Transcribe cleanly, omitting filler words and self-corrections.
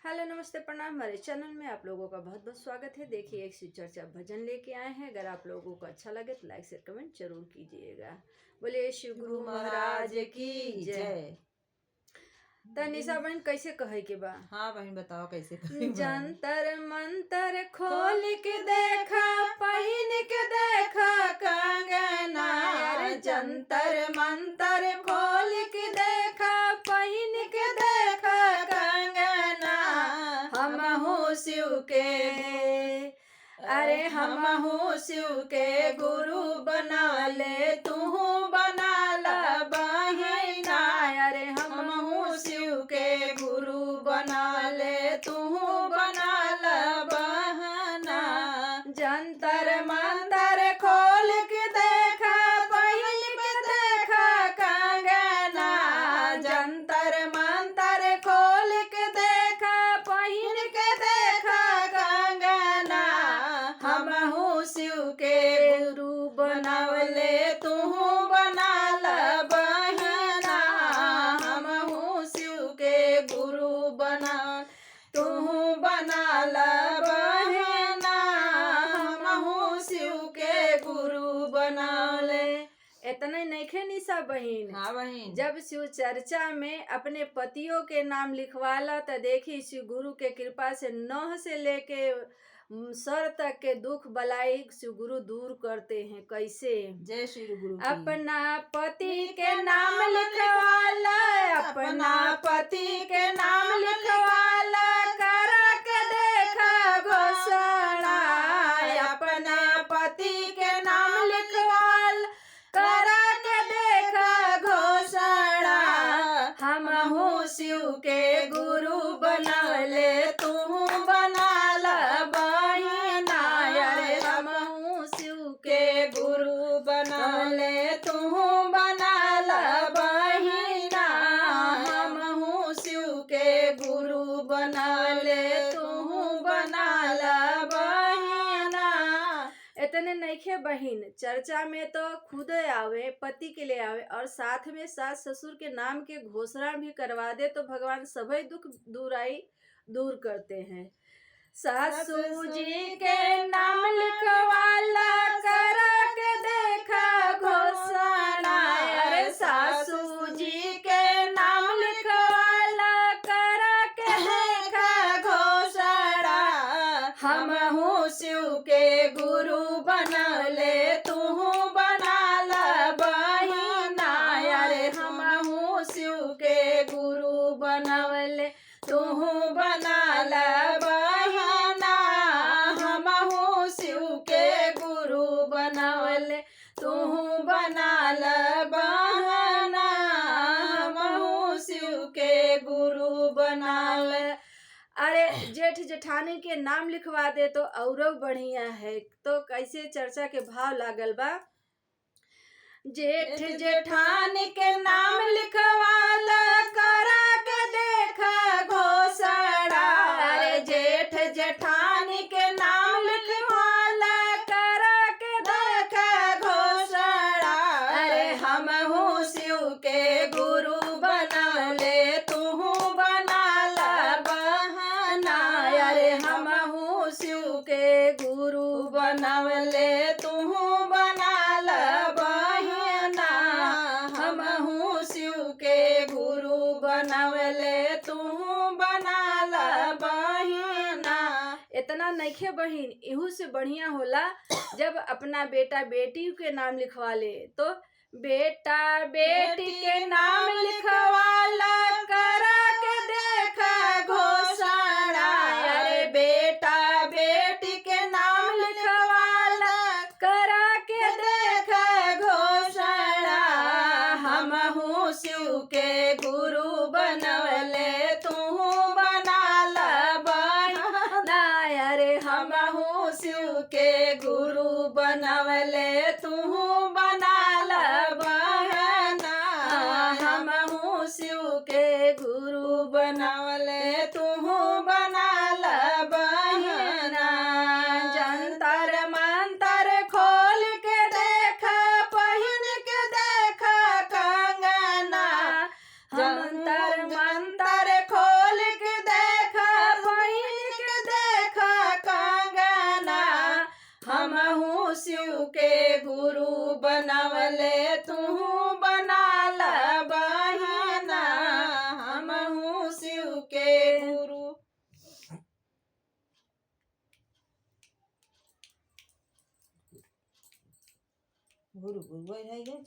Hello नमस्ते प्रणाम। हमारे चैनल में आप लोगों का बहुत बहुत स्वागत है। देखिए एक शिव चर्चा भजन लेके आए हैं। अगर आप लोगों को अच्छा लगे तो लाइक शेयर कमेंट जरूर कीजिएगा। बोले शिव गुरु महाराज की जय। निशा बहन कैसे कहे के बा? हाँ बहन बताओ कैसे करें जंतर मंतर खोल के देखा, पहिन के देखा कंगना। अरे जंतर मंतर खोल के देखा, पहिन के देखा कंगना। हमहू शिव के, अरे हमहू शिव के गुरु बना ले, तू बना ला बहिना। अरे हमहू शिव के गुरु बना ले, तू बना ला बहना। जंतर मंतर खोल के देखा, पहिन के देखा कंगना। जंतर मंतर खोल के देखा, पहिन के देखा कंगना। हमहू शिव के गुरु बनावले, तू बना ला बहिना। हमहू शिव के गुरु बना, तू बना ला बहिना। हमहू शिव के गुरु बनावले। इतने नइखे निशा बहिन। हाँ बहन। जब शिव चर्चा में अपने पतियों के नाम लिखवाला तो देखी शिव गुरु के कृपा से नौह से लेके सर तक के दुख बलाई शिव गुरु दूर करते हैं। कैसे? जय श्री गुरु की। अपना पति के नाम लिखवाला, अपना पति के नाम लिखवाला, करा के देखा घोषणा। अपना पति के नाम लिखवाला, करा के देखा घोषणा। हमहू शिव के गुरु बनवले, तू बना ला बहिना। अरे हमहू शिव के गुरु बनवले, तू बना ला बहिना। हमहू शिव के गुरु बनवले, तू बना ला बहिना। इतने नइखे बहिन, चर्चा में तो खुद आवे, पति के लिए आवे और साथ में सास ससुर के नाम के घोषणा भी करवा दे तो भगवान सभी दुख दूर करते हैं। सासू जी के नाम लिखवाला, करा के देखा घोषणा। अरे सासू जी के नाम लिखवाला, करा के देखा घोषणा। हमहू शिव के गुरु बनवले, तू बना ला बहिना। अरे हमहू शिव के गुरु बनवले, तू बना ला बहिना। हमहू शिव के गुरु बनवले, तू बना ला बहिना। हमहू शिव के गुरु बनवले। अरे जेठ जेठानी के नाम लिखवा दे तो औरो बढ़िया है। तो कैसे चर्चा के भाव लागल बा? जेठ जेठानी के नाम लिखवाला, करा के देखा घोषणा। अरे जेठ जेठानी के नाम लिखवाला, करा के देखा घोषणा। अरे हमहू शिव के गुरु बनवले, तू बना ला बहना। अरे हमहू शिव के गुरु बनवले, तू बना ला बहिना। हमहू शिव के गुरु बनवले, तू बना ला बहिना। इतना नइखे बहिन, इहू से बढ़िया होला जब अपना बेटा बेटी के नाम लिखवा ले। तो बेटा बेटी के नाम लिखवाला, करा के देखा घोषणा। अरे बेटा बेटी के नाम लिखवाला, करा के देखा घोषणा। हमहू शिव के गुरु बनवले, तू बना ला बहिना। अरे हमहू शिव के गुरु बनवले, तू बना ला बहिना। हमहू शिव के गुरु बनवले, तू बना ला बहिना। जंतर मंतर खोल के देखा, पहिन के देखा कंगना। जंतर मंतर खोल के देखा, शिव के गुरु बनवले तू बनाल बहिना हमहू शिव के गुरु गुरु गुरु